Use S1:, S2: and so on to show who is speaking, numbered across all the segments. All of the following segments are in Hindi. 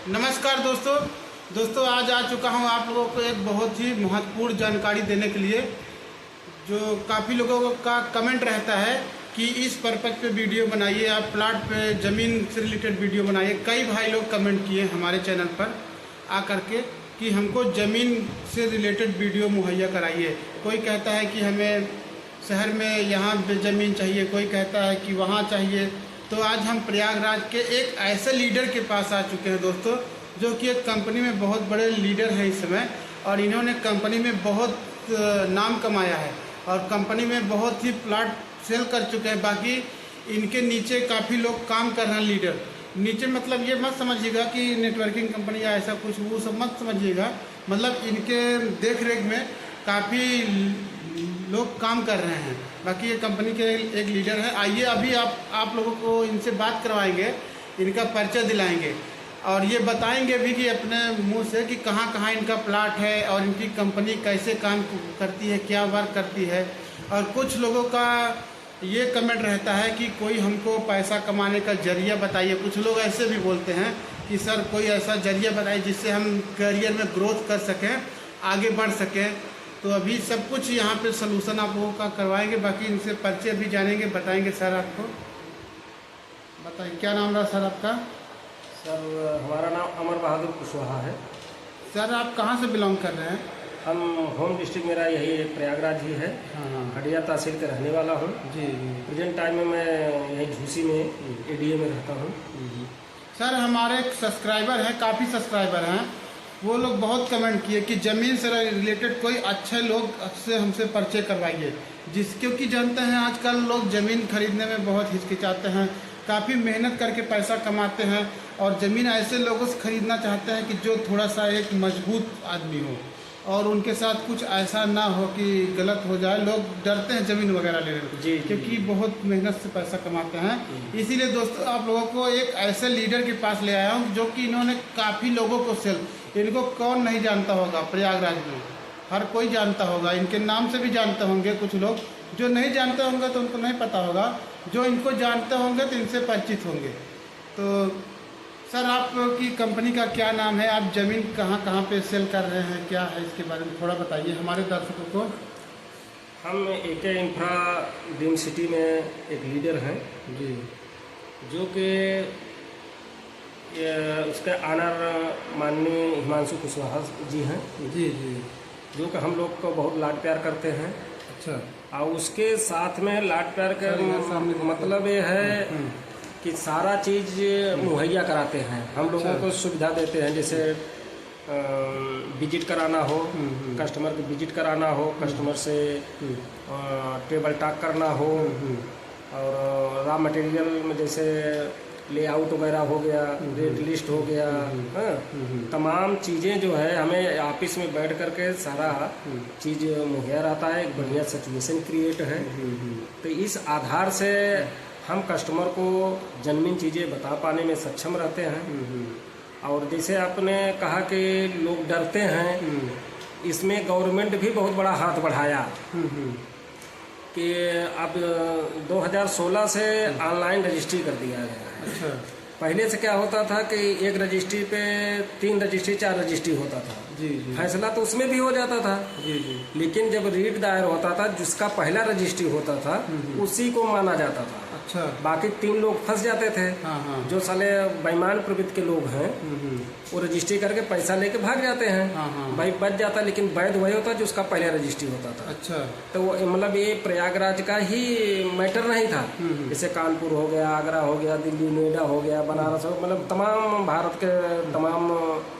S1: नमस्कार दोस्तों आज आ चुका हूं आप लोगों को एक बहुत ही महत्वपूर्ण जानकारी देने के लिए। जो काफ़ी लोगों का कमेंट रहता है कि इस पर्पज पे वीडियो बनाइए, आप प्लाट पे ज़मीन से रिलेटेड वीडियो बनाइए। कई भाई लोग कमेंट किए हमारे चैनल पर आ करके कि हमको ज़मीन से रिलेटेड वीडियो मुहैया कराइए। कोई कहता है कि हमें शहर में यहाँ पे ज़मीन चाहिए, कोई कहता है कि वहाँ चाहिए। तो आज हम प्रयागराज के एक ऐसे लीडर के पास आ चुके हैं दोस्तों, जो कि एक कंपनी में बहुत बड़े लीडर हैं इस समय, और इन्होंने कंपनी में बहुत नाम कमाया है और कंपनी में बहुत ही प्लाट सेल कर चुके हैं। बाकी इनके नीचे काफ़ी लोग काम कर रहे हैं। लीडर नीचे मतलब ये मत समझिएगा कि नेटवर्किंग कंपनी या ऐसा कुछ, वो सब मत समझिएगा। मतलब इनके देख रेख में काफ़ी लोग काम कर रहे हैं। बाकी ये कंपनी के एक लीडर है। आइए अभी आप लोगों को इनसे बात करवाएंगे, इनका परिचय दिलाएंगे और ये बताएंगे भी कि अपने मुंह से कि कहाँ कहाँ इनका प्लाट है और इनकी कंपनी कैसे काम करती है, क्या वर्क करती है। और कुछ लोगों का ये कमेंट रहता है कि कोई हमको पैसा कमाने का जरिया बताइए। कुछ लोग ऐसे भी बोलते हैं कि सर कोई ऐसा जरिया बताइए जिससे हम करियर में ग्रोथ कर सकें, आगे बढ़ सकें। तो अभी सब कुछ यहाँ पे सलूशन आप लोगों का करवाएंगे। बाकी इनसे परिचय भी जानेंगे, बताएंगे। सर आपको बताइए क्या नाम रहा सर आपका?
S2: सर हमारा नाम अमर बहादुर कुशवाहा है।
S1: सर आप कहाँ से बिलोंग कर रहे हैं?
S2: हम होम डिस्ट्रिक्ट मेरा यही प्रयागराज ही है।
S1: हाँ
S2: हडिया तहसील का रहने वाला हूँ।
S1: जी।
S2: प्रेजेंट टाइम में मैं यही झूसी में एडीए में रहता हूँ।
S1: सर हमारे एक सब्सक्राइबर हैं, काफ़ी सब्सक्राइबर हैं, वो लोग बहुत कमेंट किए कि ज़मीन से रिलेटेड कोई अच्छे लोग से हमसे परिचय करवाइए। क्योंकि जानते हैं आजकल लोग ज़मीन खरीदने में बहुत हिचकिचाते हैं, काफ़ी मेहनत करके पैसा कमाते हैं और ज़मीन ऐसे लोगों से ख़रीदना चाहते हैं कि जो थोड़ा सा एक मजबूत आदमी हो और उनके साथ कुछ ऐसा ना हो कि गलत हो जाए। लोग डरते हैं ज़मीन वगैरह लेने में
S2: जी,
S1: क्योंकि बहुत मेहनत से पैसा कमाते हैं। इसीलिए दोस्तों आप लोगों को एक ऐसे लीडर के पास ले आया हूँ जो कि इन्होंने काफ़ी लोगों को इनको कौन नहीं जानता होगा, प्रयागराज में हर कोई जानता होगा। इनके नाम से भी जानते होंगे कुछ लोग, जो नहीं जानते होंगे तो उनको नहीं पता होगा, जो इनको जानते होंगे तो इनसे परिचित होंगे। तो सर आपकी कंपनी का क्या नाम है? आप ज़मीन कहाँ कहाँ पे सेल कर रहे हैं, क्या है इसके बारे में थोड़ा बताइए हमारे दर्शकों को।
S2: हम एक इंफ्रा ड्रीम सिटी में एक लीडर हैं
S1: जी,
S2: जो कि उसके ऑनर माननीय हिमांशु कुशवाहा जी हैं।
S1: जी जी।
S2: जो कि हम लोग को बहुत लाड प्यार करते हैं।
S1: अच्छा।
S2: और उसके साथ में लाड प्यार का मतलब ये है कि सारा चीज़ मुहैया कराते हैं, हम लोगों को सुविधा देते हैं। जैसे विजिट कराना हो, कस्टमर को विजिट कराना हो, कस्टमर से टेबल टॉक करना हो, और रॉ मटेरियल में जैसे लेआउट वगैरह हो गया, रेट लिस्ट हो गया, तमाम चीज़ें जो है हमें ऑफिस में बैठ करके सारा चीज़ मुहैया रहता है। एक बढ़िया सिचुएशन क्रिएट है। तो इस आधार से हम कस्टमर को जेन्युइन चीज़ें बता पाने में सक्षम रहते हैं। और जैसे आपने कहा कि लोग डरते हैं, इसमें गवर्नमेंट भी बहुत बड़ा हाथ बढ़ाया कि अब 2016 से ऑनलाइन रजिस्ट्री कर दिया गया है।
S1: अच्छा।
S2: पहले से क्या होता था कि एक रजिस्ट्री पे 3 रजिस्ट्री 4 रजिस्ट्री होता था।
S1: जी जी।
S2: फैसला तो उसमें भी हो जाता था।
S1: जी जी।
S2: लेकिन जब रीट दायर होता था, जिसका पहला रजिस्ट्री होता था उसी को माना जाता था।
S1: अच्छा।
S2: बाकी 3 लोग फंस जाते थे।
S1: हाँ।
S2: जो साले बेईमान प्रवृत्ति के लोग हैं वो रजिस्ट्री करके पैसा लेके भाग जाते हैं।
S1: हाँ।
S2: भाई बच जाता, लेकिन वैध वही होता जो उसका पहले रजिस्ट्री होता था।
S1: अच्छा।
S2: तो वो मतलब ये प्रयागराज का ही मैटर नहीं था। जैसे कानपुर हो गया, आगरा हो गया, दिल्ली नोएडा हो गया, बनारस हो, मतलब तमाम भारत के तमाम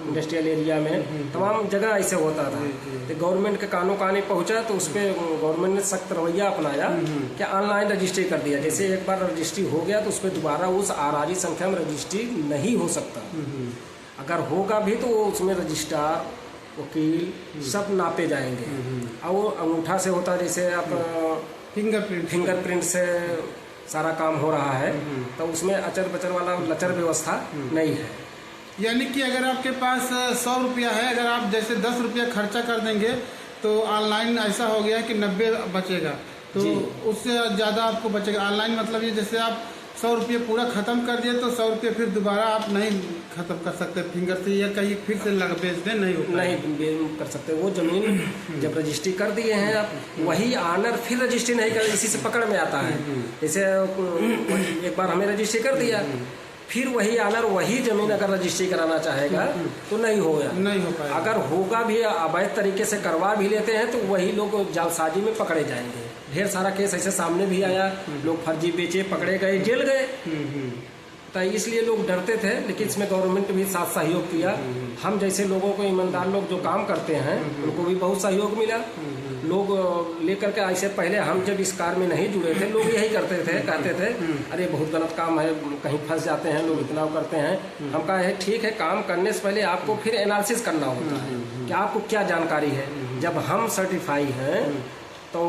S2: इंडस्ट्रियल एरिया में तमाम जगह ऐसे होता था। तो गवर्नमेंट के कानों कानी पहुंचा तो उस पर गवर्नमेंट ने सख्त रवैया अपनाया कि ऑनलाइन रजिस्ट्री कर दिया। जैसे एक बार रजिस्ट्री हो गया तो उस पर दोबारा उस आराजी संख्या में रजिस्ट्री नहीं हो सकता। अगर होगा भी तो वो उसमें रजिस्ट्रार, वकील सब नापे जाएंगे। और वो अंगूठा से होता, जैसे आप फिंगरप्रिंट से सारा काम हो रहा है, तो उसमें अचर बचर वाला लचर व्यवस्था नहीं है।
S1: यानी कि अगर आपके पास 100 रुपया है, अगर आप जैसे 10 रुपया खर्चा कर देंगे तो ऑनलाइन ऐसा हो गया कि 90 बचेगा, तो उससे ज़्यादा आपको बचेगा। ऑनलाइन मतलब ये जैसे आप 100 रुपये पूरा ख़त्म कर दिए तो 100 रुपये फिर दोबारा आप नहीं ख़त्म कर सकते फिंगर से, या कहीं फिर से लग बेच दें, नहीं हो
S2: नहीं कर सकते। वो ज़मीन जब रजिस्ट्री कर दिए हैं आप, वही ऑनर फिर रजिस्ट्री नहीं कर, इसी से पकड़ में आता है। जैसे एक बार हमें रजिस्ट्री कर दिया, फिर वही ऑनर वही ज़मीन अगर रजिस्ट्री कराना चाहेगा तो नहीं हो पाएगा। अगर होगा भी अवैध तरीके से करवा भी लेते हैं तो वही लोग जालसाजी में पकड़े जाएंगे। ढेर सारा केस ऐसे सामने भी आया, लोग फर्जी बेचे, पकड़े गए, जेल गए। तो इसलिए लोग डरते थे, लेकिन इसमें गवर्नमेंट भी साथ सहयोग किया। हम जैसे लोगों को, ईमानदार लोग जो काम करते हैं, उनको भी बहुत सहयोग मिला। लोग लेकर के ऐसे, पहले हम जब इस कार में नहीं जुड़े थे, लोग यही करते थे, कहते थे अरे बहुत गलत काम है, कहीं फंस जाते हैं लोग, इतना करते हैं। हम कहा है ठीक है, काम करने से पहले आपको फिर एनालिसिस करना होता है कि आपको क्या जानकारी है। जब हम सर्टिफाई हैं तो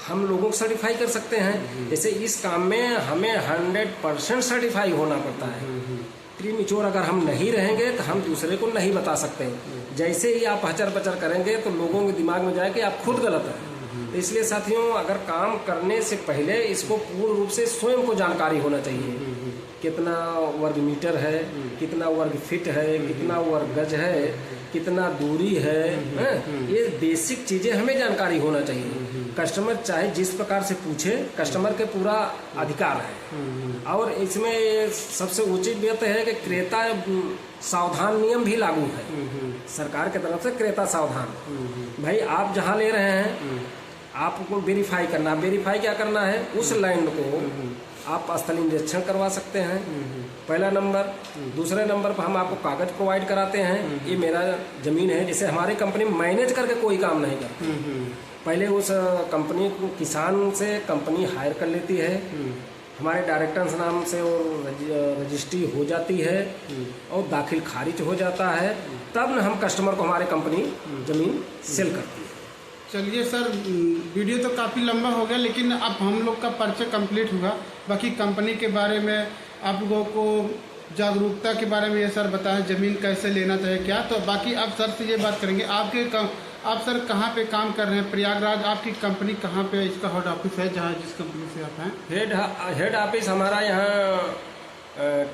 S2: हम लोगों को सर्टिफाई कर सकते हैं। जैसे इस काम में हमें 100% सर्टिफाई होना पड़ता है। प्रीमेच्योर अगर हम नहीं रहेंगे तो हम दूसरे को नहीं बता सकते। जैसे ही आप हचर पचर करेंगे तो लोगों के दिमाग में जाए कि आप खुद गलत हैं। इसलिए साथियों, अगर काम करने से पहले इसको पूर्ण रूप से स्वयं को जानकारी होना चाहिए। कितना वर्ग मीटर है, कितना वर्ग फीट है, कितना वर्ग गज है, कितना दूरी है, ये बेसिक चीज़ें हमें जानकारी होना चाहिए। कस्टमर चाहे जिस प्रकार से पूछे, कस्टमर के पूरा अधिकार है। और इसमें सबसे उचित बात है कि क्रेता सावधान नियम भी लागू है सरकार की तरफ से। क्रेता सावधान, भाई आप जहाँ ले रहे हैं आपको वेरीफाई करना। वेरीफाई क्या करना है, उस लैंड को आप स्थलीय निरीक्षण करवा सकते हैं, पहला नंबर। दूसरे नंबर पर हम आपको कागज प्रोवाइड कराते हैं, ये मेरा ज़मीन है। जैसे हमारी कंपनी मैनेज करके कोई काम नहीं करती, पहले उस कंपनी को किसान से कंपनी हायर कर लेती है, हमारे डायरेक्टर नाम से और रजिस्ट्री हो जाती है और दाखिल खारिज हो जाता है, तब न हम कस्टमर को हमारे कंपनी ज़मीन सेल करती है।
S1: चलिए सर, वीडियो तो काफ़ी लंबा हो गया, लेकिन अब हम लोग का परिचय कंप्लीट हुआ। बाकी कंपनी के बारे में, आप लोगों को जागरूकता के बारे में ये सर बताएं, ज़मीन कैसे लेना चाहिए क्या। तो बाकी अब सर से ये बात करेंगे, आप सर कहाँ पे काम कर रहे हैं? प्रयागराज आपकी कंपनी कहाँ पे, इसका हेड ऑफिस है जहाँ जिस कंपनी से आप हैं?
S2: हेड ऑफिस हमारा यहाँ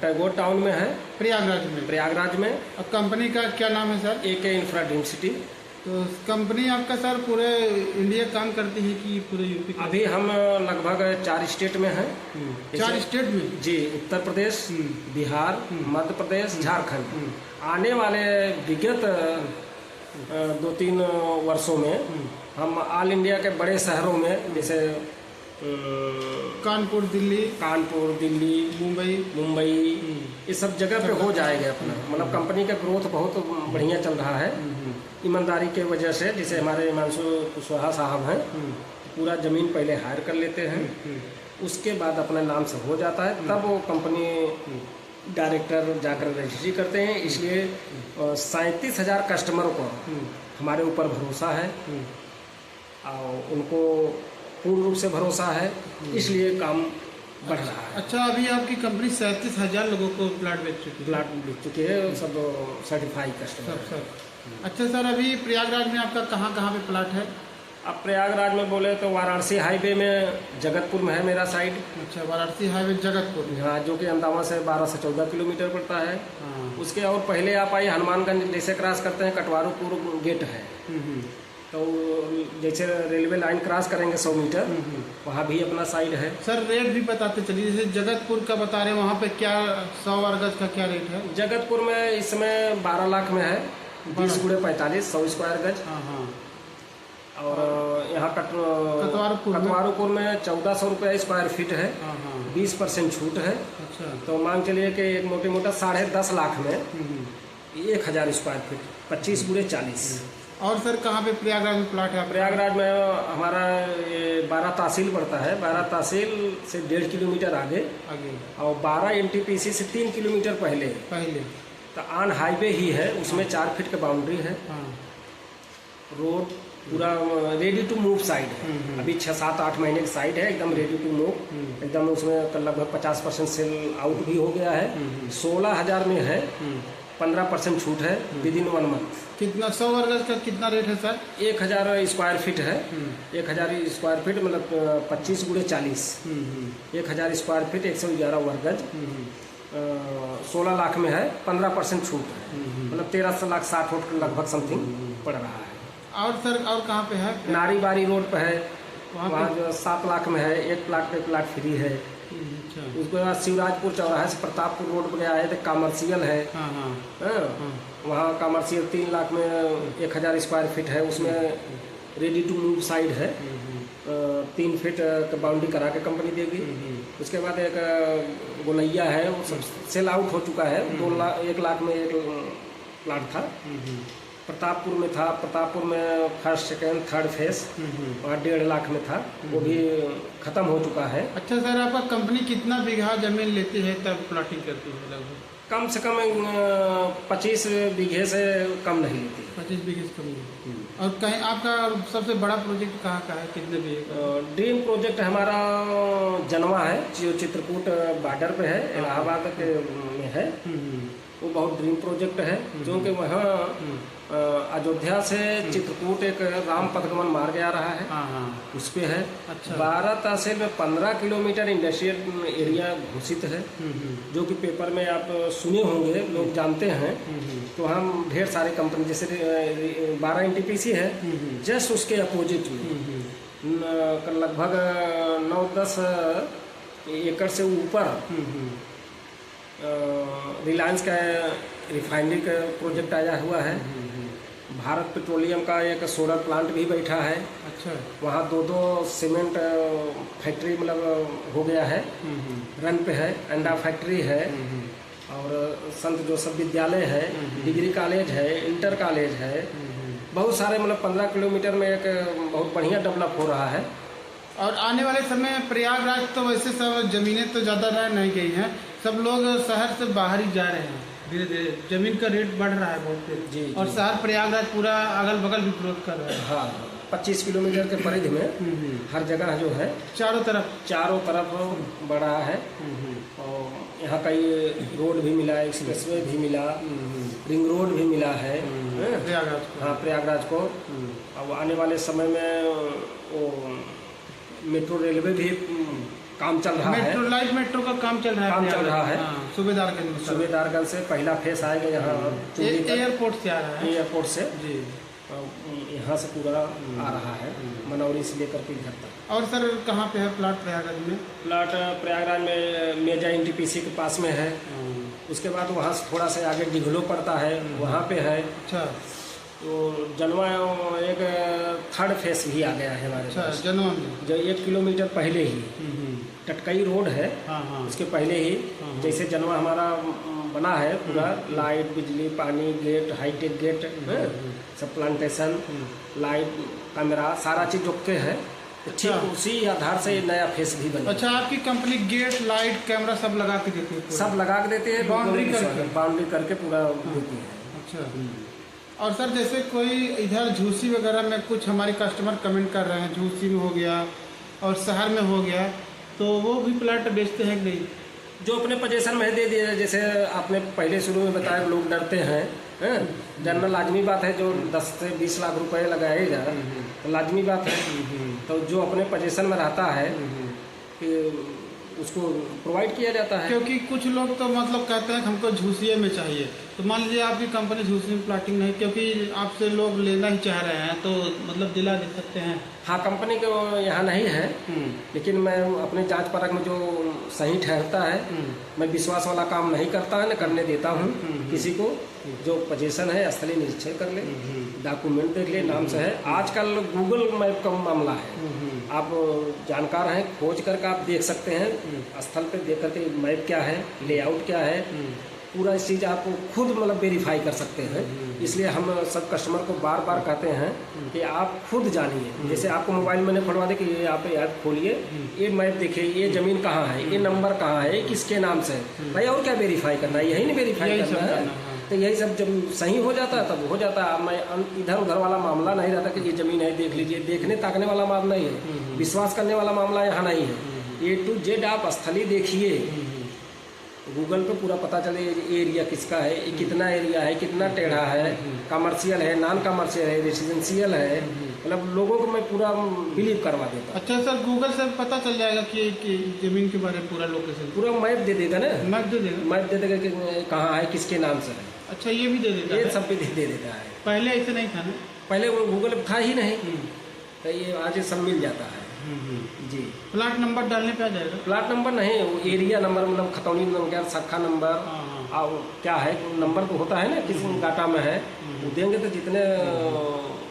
S2: टैगोर टाउन में है, प्रयागराज में।
S1: अब कंपनी का क्या नाम है sir?
S2: AK infra dream city.
S1: तो कंपनी आपका सर पूरे इंडिया काम करती है कि पूरे यूपी?
S2: अभी हम लगभग 4 स्टेट में हैं।
S1: 4 स्टेट में?
S2: जी, उत्तर प्रदेश, बिहार, मध्य प्रदेश, झारखंड। आने वाले विगत 2-3 वर्षों में हम ऑल इंडिया के बड़े शहरों में, जैसे
S1: कानपुर, दिल्ली, मुंबई,
S2: ये सब जगह पे हो जाएगा अपना। मतलब कंपनी का ग्रोथ बहुत बढ़िया चल रहा है ईमानदारी के वजह से। जैसे हमारे हिमांशु कुशवाहा साहब हैं, पूरा ज़मीन पहले हायर कर लेते हैं, उसके बाद अपने नाम से हो जाता है, तब वो कंपनी डायरेक्टर जाकर रजिस्ट्री करते हैं। इसलिए 37,000 कस्टमरों को हमारे ऊपर भरोसा है और उनको पूर्ण रूप से भरोसा है, इसलिए काम बढ़ रहा है।
S1: अच्छा, अभी आपकी कंपनी 37,000 लोगों को प्लाट बेच
S2: चुकी है, सब सर्टिफाई कस्टमर
S1: सर। अच्छा सर, अभी प्रयागराज में आपका कहाँ पे प्लाट है?
S2: अब प्रयागराज में बोले तो वाराणसी हाईवे में, जगतपुर में है मेरा साइड।
S1: अच्छा, वाराणसी हाईवे जगतपुर।
S2: हाँ, जो कि अंदावा से 12 से 14 किलोमीटर पड़ता है। उसके और पहले आप आइए, हनुमानगंज जैसे क्रॉस करते हैं, कटवारूपुर गेट है। तो जैसे रेलवे लाइन क्रॉस करेंगे 100 मीटर, वहाँ भी अपना साइड है।
S1: सर रेट भी बताते चलिए, जैसे जगतपुर का बता रहे हैं, वहाँ पे क्या 100 वर्ग गज का क्या रेट है?
S2: जगतपुर में इस समय 12 लाख में है, 20 × 45, 100 स्क्वायर गज। और यहाँ कटवारूपुर में 1400 रुपये स्क्वायर फीट है, 20% छूट है।
S1: अच्छा,
S2: तो मान चलिए कि एक मोटा 10.5 लाख में 1000 स्क्वायर फीट, 25 × 40।
S1: और सर कहाँ पे प्रयागराज में प्लाट है?
S2: प्रयागराज में हमारा ये 12 तहसील पड़ता है, 12 तहसील से 1.5 किलोमीटर आगे, और 12 NTPC से 3 किलोमीटर पहले तो ऑन हाईवे ही है, उसमें 4 फीट की बाउंड्री है। रोड पूरा रेडी टू मूव साइड है। अभी 6-7-8 महीने की साइड है, एकदम रेडी टू मूव, एकदम। उसमें लगभग 50% सेल आउट भी हो गया है। 16,000 में है, 15% छूट है विद इन 1 मंथ।
S1: कितना 100 वर्ग गज का कितना रेट है सर?
S2: 1000 स्क्वायर फीट है। 1000 स्क्वायर फीट मतलब 25 × 40। 1000 स्क्वायर फीट 111 वर्ग गज 16 लाख में है। 15% छूट है मतलब 13,60,000 लगभग समथिंग पड़ रहा है।
S1: और सर और कहाँ पे है?
S2: नारीबारी रोड पे है,
S1: वहाँ
S2: वहाँ जो 7 लाख में है। 1 प्लाट पे प्लाट फ्री है।
S1: अच्छा।
S2: उसके बाद शिवराजपुर चौराहे से प्रतापपुर रोड पर गया है तो कमर्शियल है।
S1: हाँ हाँ
S2: हाँ, वहाँ कमर्शियल 3 लाख में 1000 स्क्वायर फीट है। उसमें रेडी टू मूव साइड है। 3 फीट का बाउंड्री करा के कंपनी देगी। उसके बाद एक गोलैया है, वो सब सेल आउट हो चुका है। 1 लाख में 1 प्लाट था। प्रतापपुर में था, प्रतापपुर में फर्स्ट सेकेंड थर्ड फेस और 1.5 लाख में था, वो भी ख़त्म हो चुका है।
S1: अच्छा सर, आपका कंपनी कितना बीघा जमीन लेती है तब प्लॉटिंग करती है? लगभग
S2: कम से कम 25 बीघे से कम नहीं लेती।
S1: 25 बीघे से कम नहीं। और कहीं आपका सबसे बड़ा प्रोजेक्ट कहाँ का है, कितने बीघे का?
S2: ड्रीम प्रोजेक्ट हमारा जनवा है, जो चित्रकूट बॉर्डर पे है, इलाहाबाद के में है। वो बहुत ड्रीम प्रोजेक्ट है क्योंकि वहाँ अयोध्या से चित्रकूट एक राम पथगमन मार्ग आ रहा है।
S1: हाँ
S2: उस पे है।
S1: अच्छा।
S2: 12 तहसील में 15 किलोमीटर इंडस्ट्रियल एरिया घोषित है, जो कि पेपर में आप सुने होंगे, लोग जानते हैं। तो हम ढेर सारे कंपनी जैसे 12 NTPC है, जस्ट उसके अपोजिट में लगभग 9-10 एकड़ से ऊपर रिलायंस का रिफाइनरी का प्रोजेक्ट आया हुआ है। भारत पेट्रोलियम का एक सोलर प्लांट भी बैठा है।
S1: अच्छा।
S2: वहाँ 2 सीमेंट फैक्ट्री मतलब हो गया है, रन पे है। अंडा फैक्ट्री है और संत जोसफ विद्यालय है, डिग्री कॉलेज है, इंटर कॉलेज है। बहुत सारे मतलब 15 किलोमीटर में एक बहुत बढ़िया डेवलप हो रहा है।
S1: और आने वाले समय प्रयागराज तो वैसे सब जमीनें तो ज़्यादा रह नहीं गई हैं, सब लोग शहर से बाहर ही जा रहे हैं। धीरे धीरे जमीन का रेट बढ़ रहा है बहुत तेज।
S2: जी।
S1: और शहर प्रयागराज पूरा अगल बगल भी ग्रोथ कर रहा है।
S2: हाँ, 25 किलोमीटर के परिधि में हर जगह जो है
S1: चारों तरफ बड़ा है।
S2: और यहाँ कई रोड भी मिला, एक्सप्रेसवे भी मिला, रिंग रोड भी मिला है
S1: प्रयागराज को।
S2: हाँ, प्रयागराज को। अब आने वाले समय में वो मेट्रो रेलवे भी काम चल रहा है।
S1: मेट्रो का काम चल रहा है।
S2: सूबेदारगंज से पहला फेस आएगा यहाँ
S1: एयरपोर्ट से आ रहा है।
S2: एयरपोर्ट से
S1: जी,
S2: यहाँ से पूरा आ रहा है, मनौरी से लेकर के इधर तक।
S1: और सर कहाँ पे है प्लाट प्रयागराज में?
S2: प्लाट प्रयागराज में मेजा NTPC के पास में है। उसके बाद वहाँ से थोड़ा सा आगे डिघलो पड़ता है, वहाँ पे है।
S1: अच्छा।
S2: तो जनवा एक थर्ड फेस भी आ गया है हमारे पास।
S1: जनवा में
S2: जो 1 किलोमीटर पहले ही टटकई रोड है, उसके पहले ही जैसे जनवा हमारा बना है पूरा, लाइट, बिजली, पानी, गेट, हाईटेक गेट, सब प्लांटेशन, लाइट, कैमरा, सारा चीज जोड़ते हैं। ठीक उसी आधार से नया फेस भी बना।
S1: अच्छा, आपकी कंपनी गेट, लाइट, कैमरा सब लगा के देती है?
S2: सब लगा के देते हैं, बाउंड्री करके पूरा देती है।
S1: अच्छा। और सर जैसे कोई इधर झूसी वगैरह में कुछ हमारे कस्टमर कमेंट कर रहे हैं, झूसी में हो गया और शहर में हो गया, तो वो भी प्लाट बेचते हैं कि नहीं?
S2: जो अपने पोजीशन में दे दिया, जैसे आपने पहले शुरू में बताया लोग डरते हैं, डरना लाजमी बात है। जो 10 से 20 लाख रुपए लगाएगा तो लाजमी बात है। तो जो अपने पोजीशन में रहता है कि उसको प्रोवाइड किया जाता है।
S1: क्योंकि कुछ लोग तो मतलब कहते हैं कि हमको झूसिए में चाहिए, तो मान लीजिए आपकी कंपनी झूसी में प्लाटिंग नहीं, क्योंकि आपसे लोग लेना ही चाह रहे हैं, तो मतलब दिला दे सकते हैं?
S2: हाँ, कंपनी को यहाँ नहीं है, लेकिन मैं अपने जांच परख में जो सही ठहरता है, मैं विश्वास वाला काम नहीं करता है, न करने देता हूँ किसी को। जो पोजीशन है स्थलीय निरीक्षण कर ले, डॉक्यूमेंट देख ले, नाम से है। आजकल गूगल मैप का मामला है, आप जानकार हैं, खोज करके आप देख सकते हैं स्थल पे, देख करके मैप क्या है, लेआउट क्या है, पूरा इस चीज़ आप खुद मतलब वेरीफाई कर सकते हैं। इसलिए हम सब कस्टमर को बार बार कहते हैं कि आप खुद जानिए। जैसे आपको मोबाइल में नहीं खुलवा दे कि ये आप ऐप खोलिए, ये मैप देखिए, ये ज़मीन कहाँ है, ये नंबर कहाँ है, किसके नाम से है भाई, और क्या वेरीफाई करना है? यही नहीं वेरीफाई करना है। तो यही सब जब सही हो जाता है तब हो जाता है। मैं इधर उधर वाला मामला नहीं रहता कि ये ज़मीन है देख लीजिए, देखने ताकने वाला मामला नहीं है, विश्वास करने वाला मामला यहाँ नहीं है। A to Z आप स्थलीय देखिए, गूगल पे पूरा पता चले ये एरिया किसका है, ये कितना एरिया है, कितना टेढ़ा है, कमर्शियल है, नॉन कमर्शियल है, रेसिडेंशियल है, मतलब लोगों को मैं पूरा बिलीव करवा देता हूँ।
S1: अच्छा सर, गूगल से पता चल जाएगा कि ज़मीन के बारे में पूरा लोकेशन,
S2: पूरा मैप दे देगा ना,
S1: मैप दे देगा,
S2: मैप दे देगा कि कहाँ है, किसके नाम से है।
S1: अच्छा ये भी दे देगा,
S2: ये सब भी दे देता है।
S1: पहले ऐसे नहीं था ना,
S2: पहले वो गूगल था ही नहीं, तो ये आज सब मिल जाता है जी।
S1: प्लाट नंबर डालने पे आ जाएगा,
S2: प्लाट नंबर नहीं, वो एरिया नंबर, मतलब खतौनी नंबर, शाखा नंबर, और क्या है नंबर तो होता है ना किस डाटा में है, वो देंगे तो जितने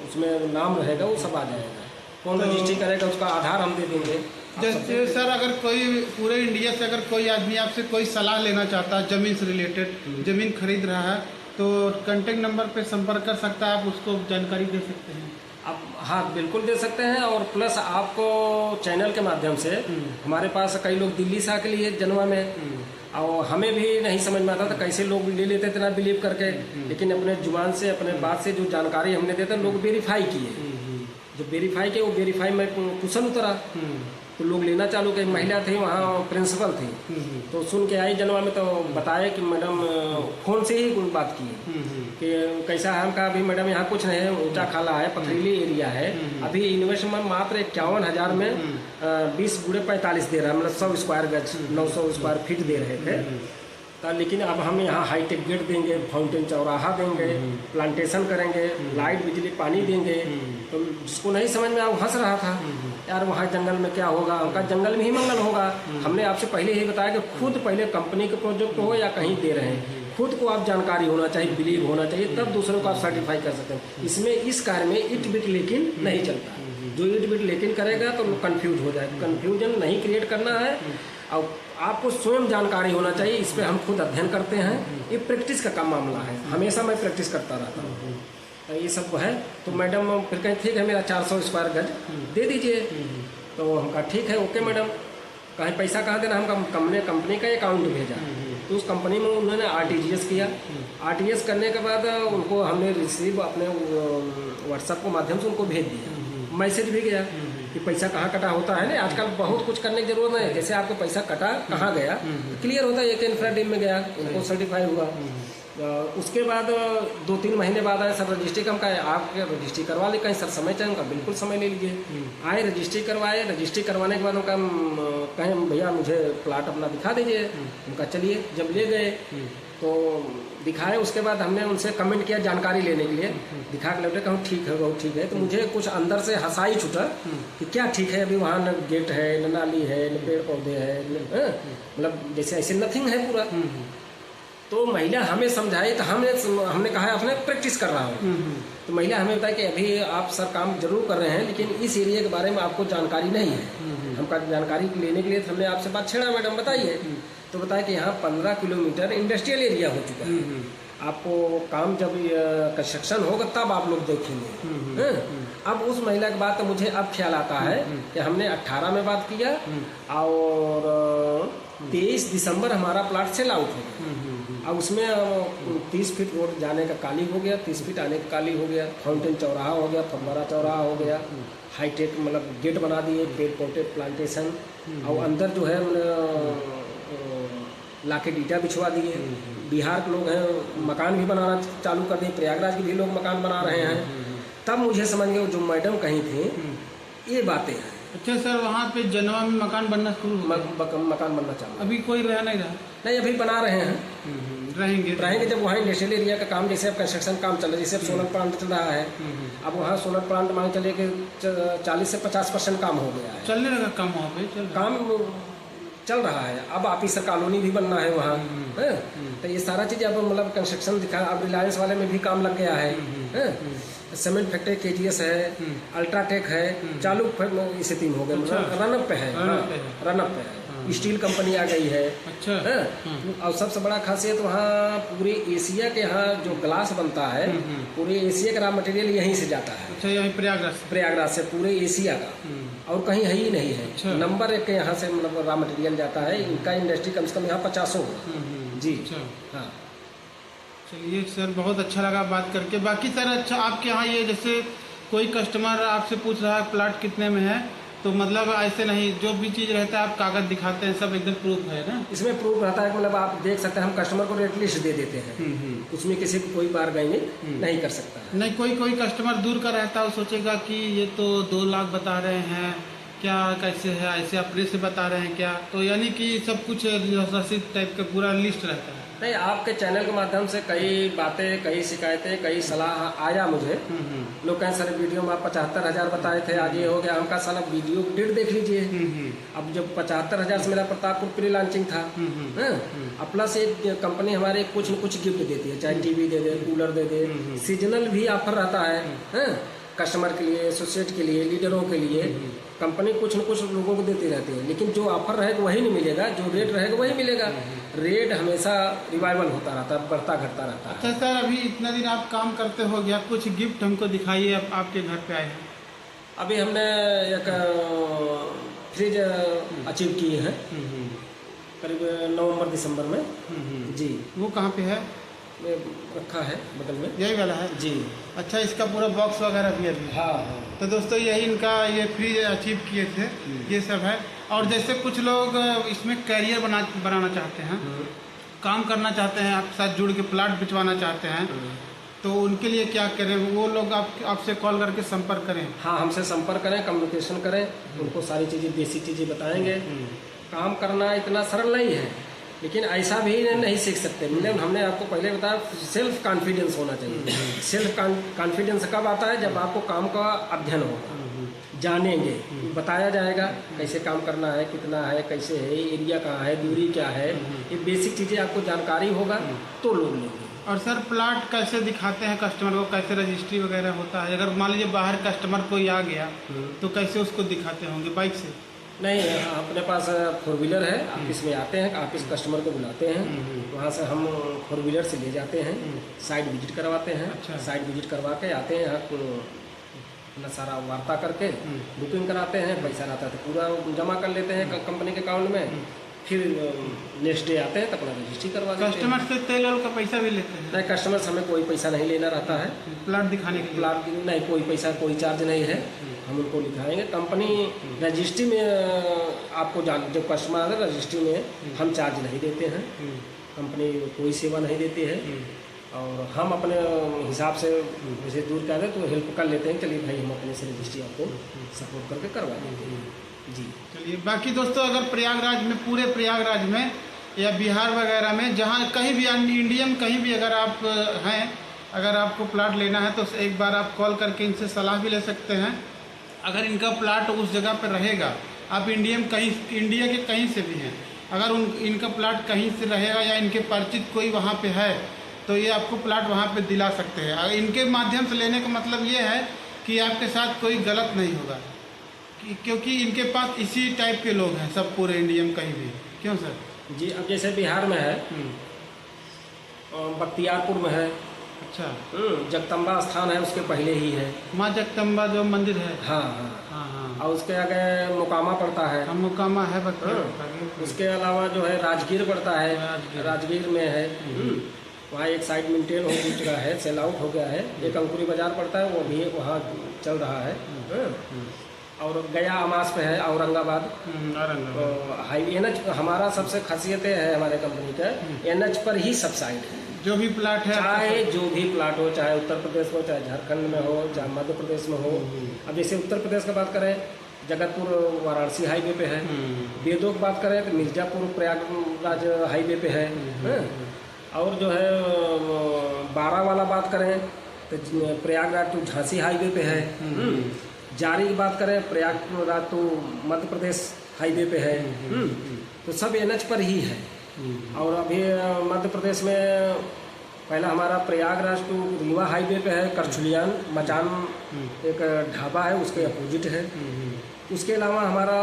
S2: उसमें नाम रहेगा वो सब आ जाएगा। कौन रजिस्ट्री करेगा उसका आधार हम दे देंगे।
S1: जैसे सर अगर कोई पूरे इंडिया से अगर कोई आदमी आपसे कोई सलाह लेना चाहता है ज़मीन से रिलेटेड, ज़मीन खरीद रहा है, तो कांटेक्ट नंबर पे संपर्क कर सकता है, आप उसको जानकारी दे सकते हैं।
S2: आप हाँ बिल्कुल दे सकते हैं, और प्लस आपको चैनल के माध्यम से हमारे पास कई लोग दिल्ली से आके लिए जनवा में, और हमें भी नहीं समझ में आता था कैसे लोग ले लेते इतना बिलीव करके, लेकिन अपने जुबान से अपने बात से जो जानकारी हमने देता लोग वेरीफाई किए, जो वेरीफाई किए वो वेरीफाई में कुशल उतरा, तो लोग लेना चालू किए। महिला थी वहाँ, प्रिंसिपल थी, तो सुन के आई जनवा में, तो बताया कि मैडम फ़ोन से ही बात की कि कैसा है। हम कहा अभी मैडम यहाँ कुछ नहीं है, ऊंचा खाला है, पथरीली एरिया है, अभी इन्वेस्टमेंट मात्र 51,000 में 20 गुणे 45 दे रहा है, मतलब 100 स्क्वायर गज 900 स्क्वायर फीट दे रहे थे। लेकिन अब हम यहाँ हाईटेक गेट देंगे, फाउंटेन चौराहा देंगे, प्लांटेशन करेंगे, लाइट बिजली पानी देंगे, तो जिसको नहीं समझ में आया वो हंस रहा था, यार वहाँ जंगल में क्या होगा, उनका जंगल में ही मंगल होगा। हमने आपसे पहले ही बताया कि खुद पहले कंपनी के प्रोजेक्ट हो या कहीं दे रहे हैं, खुद को आप जानकारी होना चाहिए, बिलीव होना चाहिए, तब दूसरों को आप सर्टिफाई कर सकते हैं। इसमें इस कार्य में इट बिट लेकिन नहीं चलता, जो इट बिट लेकिन करेगा तो लोग कन्फ्यूज हो जाए। कन्फ्यूजन नहीं क्रिएट करना है, और आपको स्वयं जानकारी होना चाहिए। इस पर हम खुद अध्ययन करते हैं, ये प्रैक्टिस का काम मामला है, हमेशा मैं प्रैक्टिस करता रहता हूँ। ये सब है, तो मैडम फिर कहें ठीक है मेरा 400 स्क्वायर गज दे दीजिए, तो हम कहा ठीक है ओके मैडम। कहें पैसा कहाँ देना, हम कंपनी का अकाउंट भेजा, तो उस कंपनी में उन्होंने RTGS किया। RTGS करने के बाद उनको हमने रिसीव अपने व्हाट्सएप के माध्यम से उनको भेज दिया, मैसेज भी गया कि पैसा कहाँ कटा होता है ना, आजकल बहुत कुछ करने की जरूरत नहीं है, जैसे आपको पैसा कटा कहाँ गया क्लियर होता है, एक इंफ्राडीम में गया, उनको सर्टिफाई हुआ। उसके बाद 2-3 महीने बाद आए सर रजिस्ट्री का, हम कहा आप रजिस्ट्री करवा ले, कहीं सर समय चाहिए, उनका बिल्कुल समय ले लीजिए। आए रजिस्ट्री करवाए, रजिस्ट्री करवाने के बाद उनका कहें भैया मुझे प्लाट अपना दिखा दीजिए, उनका चलिए, जब ले गए तो दिखाए। उसके बाद हमने उनसे कमेंट किया जानकारी लेने के लिए, दिखा के लौटे, कहूँ ठीक है बहुत ठीक है, तो मुझे कुछ अंदर से हंसाई छूटा कि क्या ठीक है, अभी वहाँ न गेट है, न नाली है, न पेड़ पौधे है, मतलब जैसे ऐसे नथिंग है पूरा। तो महिला हमें समझाई, तो हमने कहा अपने प्रैक्टिस कर रहा हूँ, तो महिला हमें बताया कि अभी आप सर काम जरूर कर रहे हैं, लेकिन इस एरिया के बारे में आपको जानकारी नहीं है। हमका जानकारी लेने के लिए हमने आपसे बात छेड़ा, मैडम बताइए, तो बताया कि यहाँ 15 किलोमीटर इंडस्ट्रियल एरिया हो चुका है, आपको काम जब कंस्ट्रक्शन होगा तब आप लोग देखेंगे। अब उस महिला के बाद तो मुझे अब ख्याल आता है कि हमने 18 में बात किया, और 23 दिसंबर हमारा प्लाट सेल आउट हो गया। अब उसमें 30 फीट रोड जाने का काली हो गया, 30 फीट आने का काली हो गया, फाउंटेन चौराहा हो गया, फव्वारा चौराहा हो गया, हाईटेक मतलब गेट बना दिए, पेड़ पौधे प्लांटेशन, और अंदर जो है लाके ईटा बिछवा दिए। बिहार के लोग हैं मकान भी बनाना चालू कर दिए, प्रयागराज के भी लोग मकान बना रहे हैं। तब मुझे समझ गए जो मैडम कहीं थी ये बातें हैं।
S1: अच्छा सर, वहाँ पे जनवा में मकान बनना शुरू हो गया?
S2: मकान बनना चालू,
S1: अभी कोई रह नहीं रहा?
S2: नहीं, अभी बना रहे हैं,
S1: रहेंगे
S2: जब वहाँ इंडस्ट्रियल एरिया का काम, जैसे अब कंस्ट्रक्शन काम चल रहा है, जैसे अब सोलर प्लांट चल रहा है, अब वहाँ सोलर प्लांट मान चलिए कि 40 से 50% काम हो गया है,
S1: चलने लगा काम, वहाँ पे
S2: काम चल रहा है। अब ऑफिसर कॉलोनी भी बनना है वहाँ, तो ये सारा चीज़ अब मतलब कंस्ट्रक्शन दिखा। अब रिलायंस वाले में भी काम लग गया है, सीमेंट फैक्ट्री KGS है, अल्ट्राटेक है, चालू इसे 3 हो गए, मतलब रनअप पे है, रनअप पे है। स्टील कंपनी आ गई है।
S1: अच्छा।
S2: और सबसे बड़ा खासियत वहाँ पूरे एशिया के यहाँ जो ग्लास बनता है, पूरे एशिया का रॉ मटेरियल यहीं से जाता है।
S1: अच्छा, यहीं
S2: प्रयागराज से पूरे एशिया का, और कहीं है ही नहीं है।
S1: अच्छा।
S2: नंबर 1 के यहाँ से मतलब रॉ मटेरियल जाता है। इनका इंडस्ट्री कम से कम यहाँ 50 जी।
S1: अच्छा।
S2: हाँ,
S1: चलिए सर, बहुत अच्छा लगा बात करके। बाकी सर, अच्छा आपके यहाँ ये जैसे कोई कस्टमर आपसे पूछ रहा है प्लाट कितने में है, तो मतलब ऐसे नहीं, जो भी चीज़ रहता है आप कागज़ दिखाते हैं, सब एकदम प्रूफ है ना?
S2: इसमें प्रूफ रहता है कि मतलब आप देख सकते हैं, हम कस्टमर को रेट लिस्ट दे देते हैं, उसमें किसी को कोई बारगेनिंग नहीं कर सकता है।
S1: नहीं, कोई कस्टमर दूर का रहता है, वो सोचेगा कि ये तो 2 लाख बता रहे हैं, क्या कैसे है, ऐसे अपने से बता रहे हैं क्या? तो यानी कि सब कुछ रसीद टाइप का पूरा लिस्ट रहता है।
S2: नहीं, आपके चैनल के माध्यम से कई बातें, कई शिकायतें, कई सलाह आया मुझे। लोग कहें सर वीडियो में आप 75,000 बताए थे, आज ये हो गया। हमका साला वीडियो डेट देख लीजिए। अब जब 75,000 से मेरा प्रतापपुर प्री लॉन्चिंग था, अब प्लस एक कंपनी हमारे कुछ न कुछ गिफ्ट देती है, चाहे टीवी दे दे, कूलर दे दे, सीजनल भी ऑफर रहता है कस्टमर के लिए, एसोसिएट के लिए, लीडरों के लिए। कंपनी कुछ न कुछ लोगों को देती रहती है, लेकिन जो ऑफर रहेगा वही नहीं मिलेगा, जो रेट रहेगा वही मिलेगा। रेट हमेशा रिवाइवल होता रहता है, बढ़ता घटता रहता है।
S1: अच्छा सर, अभी इतना दिन आप काम करते हो गया, कुछ गिफ्ट हमको दिखाइए, आपके घर पे आए हैं।
S2: अभी हमने एक फ्रिज अचीव किए हैं करीब नवंबर दिसंबर में। जी,
S1: वो कहाँ पे है?
S2: रखा है बगल में,
S1: यही वाला है
S2: जी।
S1: अच्छा, इसका पूरा बॉक्स वगैरह भी अभी?
S2: हाँ।
S1: तो दोस्तों यही इनका ये फ्रिज अचीव किए थे, ये सब है। और जैसे कुछ लोग इसमें कैरियर बनाना चाहते हैं, काम करना चाहते हैं, आपके साथ जुड़ के प्लाट बिचवाना चाहते हैं, तो उनके लिए क्या करें? वो लोग आपसे कॉल करके संपर्क करें?
S2: हाँ, हमसे संपर्क करें, कम्युनिकेशन करें, उनको सारी चीज़ें, बेसिक चीज़ें बताएंगे। काम करना इतना सरल नहीं है, लेकिन ऐसा भी नहीं सीख सकते। मतलब हमने आपको पहले बताया, सेल्फ कॉन्फिडेंस होना चाहिए। सेल्फ कॉन्फिडेंस कब आता है? जब आपको काम का अध्ययन होगा, जानेंगे, बताया जाएगा कैसे काम करना है, कितना है, कैसे है, एरिया कहाँ है, दूरी क्या है, ये बेसिक चीज़ें आपको जानकारी होगा तो लोग लेंगे।
S1: और सर प्लाट कैसे दिखाते हैं कस्टमर को? कैसे रजिस्ट्री वगैरह होता है? अगर मान लीजिए बाहर कस्टमर कोई आ गया तो कैसे उसको दिखाते होंगे? बाइक से?
S2: नहीं, अपने पास 4 व्हीलर है, ऑफिस में आते हैं, ऑफिस कस्टमर को बुलाते हैं, वहाँ से हम 4 व्हीलर से ले जाते हैं, साइट विजिट करवाते हैं।
S1: अच्छा।
S2: साइट विजिट करवा के आते हैं, यहाँ अपना सारा वार्ता करके बुकिंग कराते हैं, पैसा रहता है तो पूरा जमा कर लेते हैं कंपनी के अकाउंट में। फिर नेक्स्ट डे आते हैं तो अपना रजिस्ट्री करवा देते हैं।
S1: कस्टमर से तेल वाल का पैसा भी लेते हैं?
S2: नहीं, कस्टमर से हमें कोई पैसा नहीं लेना रहता है।
S1: प्लाट दिखाने के लिए?
S2: प्लाट नहीं, कोई पैसा, कोई चार्ज नहीं है, हम उनको लिखाएंगे। कंपनी रजिस्ट्री में आपको जब कस्टमर आता है रजिस्ट्री में हम चार्ज नहीं देते हैं, कंपनी कोई सेवा नहीं देती है। और हम अपने हिसाब से जैसे दूर का है तो हेल्प कर लेते हैं, चलिए भाई हम अपने से रजिस्ट्री आपको सपोर्ट करके करवा देते हैं। जी,
S1: चलिए। बाकी दोस्तों, अगर प्रयागराज में, पूरे प्रयागराज में या बिहार वगैरह में, जहाँ कहीं भी इंडिया में कहीं भी अगर आप हैं, अगर आपको प्लाट लेना है तो एक बार आप कॉल करके इनसे सलाह भी ले सकते हैं। अगर इनका प्लाट उस जगह पर रहेगा, आप इंडिया में कहीं, इंडिया के कहीं से भी हैं, अगर इनका प्लाट कहीं से रहेगा या इनके परिचित कोई वहाँ पे है तो ये आपको प्लाट वहाँ पे दिला सकते हैं। अगर इनके माध्यम से लेने का मतलब ये है कि आपके साथ कोई गलत नहीं होगा, क्योंकि इनके पास इसी टाइप के लोग हैं सब पूरे इंडिया में कहीं भी। क्यों सर?
S2: जी, अब जैसे बिहार में है, बख्तियारपुर में है,
S1: अच्छा,
S2: जगदम्बा स्थान है, उसके पहले ही है
S1: माँ जगदम्बा जो मंदिर है।
S2: हाँ हाँ हाँ। और उसके आगे मोकामा पड़ता है।
S1: हम मोकामा है बख्तियारपुर।
S2: उसके अलावा जो है राजगीर पड़ता है, राजगीर में है। वहाँ एक साइड मेंटेन हो चुका है, सेल आउट हो गया है। एक अंकुरी बाजार पड़ता है, वो भी वहाँ चल रहा है। और गया अमास पे है, औरंगाबाद। हाईवे NH हमारा सबसे खासियत है हमारे कंपनी का, NH पर ही सब साइड है।
S1: जो भी प्लाट है,
S2: चाहे जो भी प्लाट हो, चाहे उत्तर प्रदेश हो, चाहे झारखंड में हो, चाहे मध्य प्रदेश में हो। अब जैसे उत्तर प्रदेश की बात करें, जगतपुर वाराणसी हाईवे पे है। बेदो की बात करें तो मिर्जापुर प्रयागराज हाईवे पे है। और जो है बारा वाला बात करें तो प्रयागराज टू झांसी हाईवे पे है। जारी की बात करें, प्रयागराज टू मध्य प्रदेश हाईवे पे है। तो सब NH पर ही है। और अभी मध्य प्रदेश में पहला हमारा प्रयागराज टू रीवा हाईवे पे है, करछुलियान मचान एक ढाबा है, उसके अपोजिट है। उसके अलावा हमारा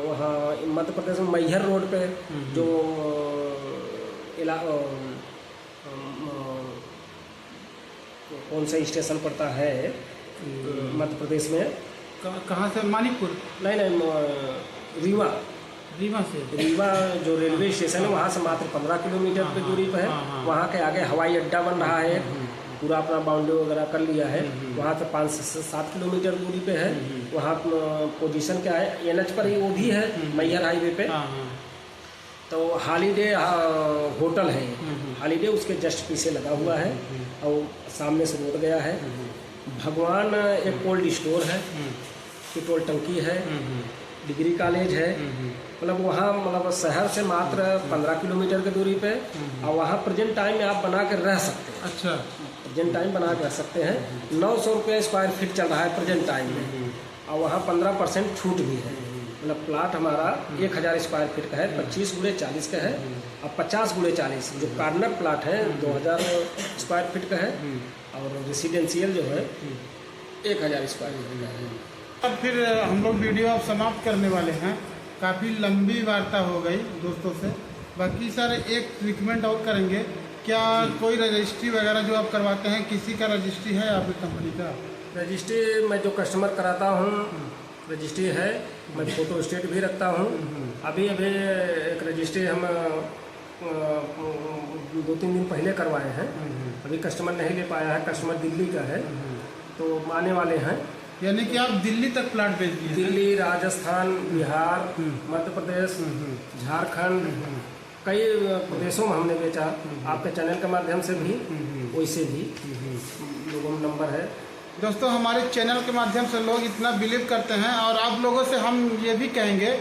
S2: वहाँ मध्य प्रदेश में मैहर रोड पे जो कौन सा स्टेशन पड़ता है मध्य प्रदेश में,
S1: कहाँ से? मानिकपुर?
S2: नहीं, रीवा।
S1: रीवा से?
S2: रीवा जो रेलवे स्टेशन है वहाँ से मात्र 15 किलोमीटर की दूरी पर है। वहाँ के आगे हवाई अड्डा बन रहा है, पूरा अपना बाउंड्री वगैरह कर लिया है। वहाँ से 5 से 7 किलोमीटर दूरी पे है। वहाँ पोजीशन क्या है, NH पर ही वो भी है, मैहर हाईवे पे। तो हॉलीडे होटल है, हॉलीडे उसके जस्ट पीछे लगा हुआ है और सामने से रोड गया है। भगवान एक कोल्ड स्टोर है, पेट्रोल टंकी है, डिग्री कॉलेज है। मतलब वहाँ मतलब शहर से मात्र 15 किलोमीटर की दूरी पे, और वहाँ प्रेजेंट टाइम में आप बना कर रह सकते हैं।
S1: अच्छा,
S2: प्रेजेंट टाइम बना कर रह सकते हैं। 900 रुपये स्क्वायर फीट चल रहा है प्रेजेंट टाइम में, और वहाँ 15% छूट भी है। मतलब प्लाट हमारा 1000 स्क्वायर फीट का है, 25 × 40 का है, और 50 × 40 जो कार्नर प्लाट है 2000 स्क्वायर फीट का है, और रेसिडेंशियल जो है 1000 स्क्वायर फीट का है।
S1: अब फिर हम लोग वीडियो अब समाप्त करने वाले हैं। काफ़ी लंबी वार्ता हो गई दोस्तों से। बाकी सर एक रिकमेंड और करेंगे, क्या कोई रजिस्ट्री वगैरह जो आप करवाते हैं, किसी का रजिस्ट्री है आपकी कंपनी का?
S2: रजिस्ट्री मैं जो कस्टमर कराता हूँ रजिस्ट्री है, मैं फ़ोटो स्टेट भी रखता हूँ। अभी एक रजिस्ट्री हम 2-3 दिन पहले करवाए हैं, अभी कस्टमर नहीं ले पाया है। कस्टमर दिल्ली का है, तो आने वाले हैं।
S1: यानी कि आप दिल्ली तक प्लाट बेच दिए?
S2: दिल्ली, राजस्थान, बिहार, मध्य प्रदेश, झारखंड, कई प्रदेशों में हमने बेचा। आपके चैनल के माध्यम से भी, वैसे भी लोगों में नंबर है।
S1: दोस्तों हमारे चैनल के माध्यम से लोग इतना बिलीव करते हैं, और आप लोगों से हम ये भी कहेंगे,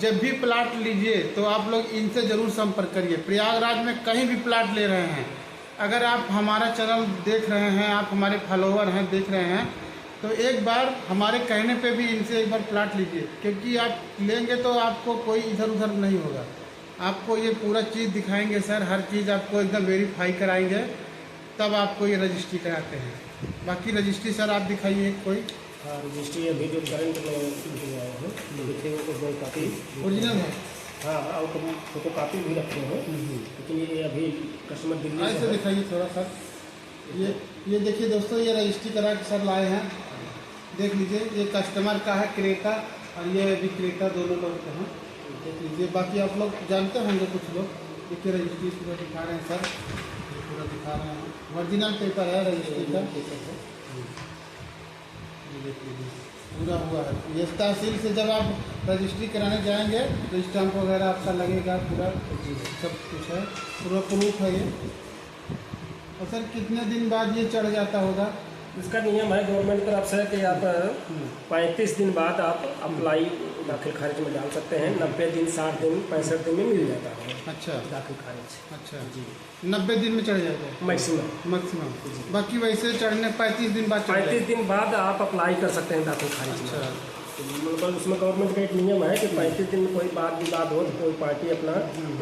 S1: जब भी प्लाट लीजिए तो आप लोग इनसे ज़रूर संपर्क करिए। प्रयागराज में कहीं भी प्लाट ले रहे हैं, अगर आप हमारा चैनल देख रहे हैं, आप हमारे फॉलोवर हैं, देख रहे हैं, तो एक बार हमारे कहने पे भी इनसे एक बार प्लाट लीजिए, क्योंकि आप लेंगे तो आपको कोई इधर उधर नहीं होगा। आपको ये पूरा चीज़ दिखाएंगे सर, हर चीज़ आपको एकदम वेरीफाई कराएंगे, तब आपको ये रजिस्ट्री कराते हैं। बाकी रजिस्ट्री सर आप दिखाइए कोई।
S2: हाँ, रजिस्ट्री अभी जो करंट में आए हैं, ओरिजिनल कापी
S1: ओरिजिनल है।
S2: हाँ, और फोटो कापी भी रखे हैं, लेकिन ये अभी कस्टमर दिल्ली
S1: ऐसे दिखाइए थोड़ा सा। ये देखिए दोस्तों, ये रजिस्ट्री करा के सर लाए हैं, देख लीजिए। ये कस्टमर का है, क्रेटा, और ये विक्रेता, दोनों लोग के हैं, देख लीजिए। बाकी आप लोग जानते होंगे कुछ लोग। देखिए रजिस्ट्री पूरा दिखा रहे हैं सर, ये पूरा दिखा रहे हैं, ओरिजिनल पेपर है रजिस्ट्री का। ये देख लीजिए पूरा हुआ है। ये तहसील से जब आप रजिस्ट्री कराने जाएंगे तो स्टाम्प वगैरह आपका लगेगा, पूरा सब कुछ है, पूरा प्रूफ है ये। और सर कितने दिन बाद ये चढ़ जाता होगा?
S2: इसका नियम है गवर्नमेंट तरफ से कि आप 35 दिन बाद आप अप्लाई दाखिल खारिज में डाल सकते हैं। 90 दिन, 60 दिन, 65 दिन में मिल जाता है।
S1: अच्छा,
S2: दाखिल खारिज।
S1: अच्छा जी, 90 दिन में चढ़ जाता है मैक्सिमम। बाकी वैसे चढ़ने 35 दिन बाद
S2: 35 दिन बाद आप अप्लाई कर सकते हैं दाखिल खारिज में।
S1: अच्छा,
S2: मतलब उसमें गवर्नमेंट का एक नियम है कि 35 दिन में कोई बात विवाद हो तो कोई पार्टी अपना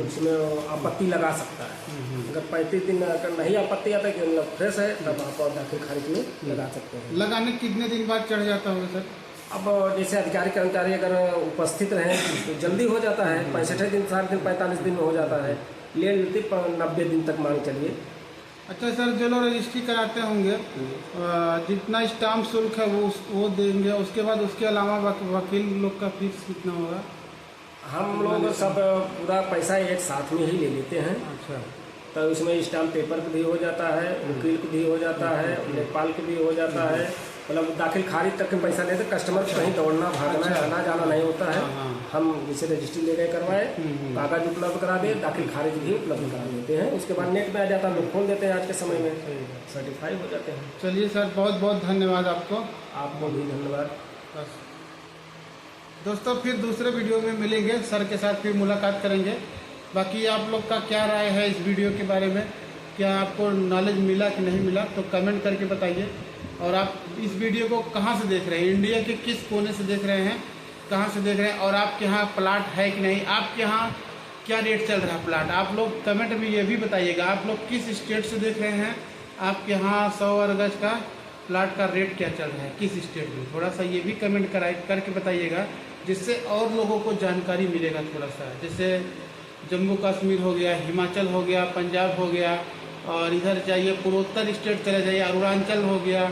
S2: उसमें आपत्ति लगा सकता है। अगर 35 दिन अगर नहीं आपत्ति आता कि मतलब फ्रेश है, तब आप दाखिल खारिज में लगा सकते हैं।
S1: लगाने कितने दिन बाद चढ़ जाता होगा सर?
S2: अब जैसे अधिकारी कर्मचारी अगर उपस्थित रहें तो जल्दी हो जाता है, 65 दिन, 60 दिन, 45 दिन में हो जाता है। ले लेते 90 दिन तक मान चलिए।
S1: अच्छा सर, जो लोग रजिस्ट्री कराते होंगे, जितना स्टाम्प शुल्क है वो देंगे, उसके बाद उसके अलावा वकील लोग का फीस कितना होगा?
S2: हम लोग सब पूरा पैसा एक साथ में ही ले लेते हैं।
S1: अच्छा,
S2: तो उसमें स्टाम्प पेपर भी हो जाता है, वकील भी हो जाता है, लेखपाल भी हो जाता है। मतलब दाखिल खारिज तक के पैसा लेते, कस्टमर को कहीं दौड़ना भागना आना जाना नहीं होता है। हम जैसे रजिस्ट्री ले गए करवाए, कागज उपलब्ध करा दिए, दाखिल खारिज भी उपलब्ध करा देते हैं। उसके बाद नेट में आ जाता है, लोग खोल देते हैं, आज के समय में सर्टिफाई हो जाते हैं।
S1: चलिए सर, बहुत बहुत धन्यवाद आपको।
S2: आपको भी धन्यवाद।
S1: बस दोस्तों, फिर दूसरे वीडियो में मिलेंगे, सर के साथ फिर मुलाकात करेंगे। बाकी आप लोग का क्या राय है इस वीडियो के बारे में, क्या आपको नॉलेज मिला कि नहीं मिला, तो कमेंट करके बताइए। और आप इस वीडियो को कहाँ से देख रहे हैं, इंडिया के किस कोने से देख रहे हैं, कहाँ से देख रहे हैं, और आपके यहाँ प्लाट है कि नहीं, आपके यहाँ क्या रेट चल रहा है प्लाट, आप लोग कमेंट में ये भी बताइएगा। आप लोग किस स्टेट से देख रहे हैं, आपके यहाँ 100 गज का प्लाट का रेट क्या चल रहा है, किस स्टेट में, थोड़ा सा ये भी कमेंट करके बताइएगा, जिससे और लोगों को जानकारी मिलेगा थोड़ा सा। जैसे जम्मू कश्मीर हो गया, हिमाचल हो गया, पंजाब हो गया, और इधर जाइए पूर्वोत्तर स्टेट चले जाइए, अरुणाचल हो गया,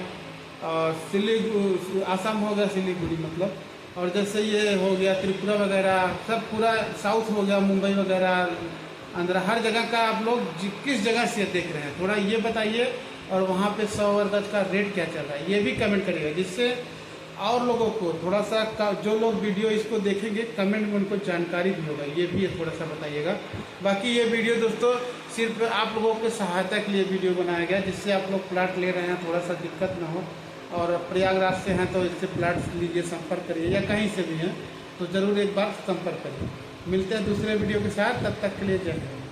S1: और सिलीगुड़ी, आसाम हो गया सिलीगुड़ी मतलब, और जैसे ये हो गया त्रिपुरा वगैरह, सब पूरा साउथ हो गया, मुंबई वगैरह, आंध्रा, हर जगह का आप लोग किस जगह से देख रहे हैं, थोड़ा ये बताइए और वहाँ पे 100 गज का रेट क्या चल रहा है, ये भी कमेंट करिएगा, जिससे और लोगों को थोड़ा सा जो लोग वीडियो इसको देखेंगे कमेंट में उनको जानकारी भी होगा, ये भी थोड़ा सा बताइएगा। बाकी ये वीडियो दोस्तों सिर्फ आप लोगों के सहायता के लिए वीडियो बनाया गया, जिससे आप लोग प्लाट ले रहे हैं थोड़ा सा दिक्कत ना हो, और प्रयागराज से हैं तो इससे प्लाट लीजिए, संपर्क करिए, या कहीं से भी हैं तो ज़रूर एक बार संपर्क करिए। मिलते हैं दूसरे वीडियो के साथ, तब तक के लिए जय हिंद।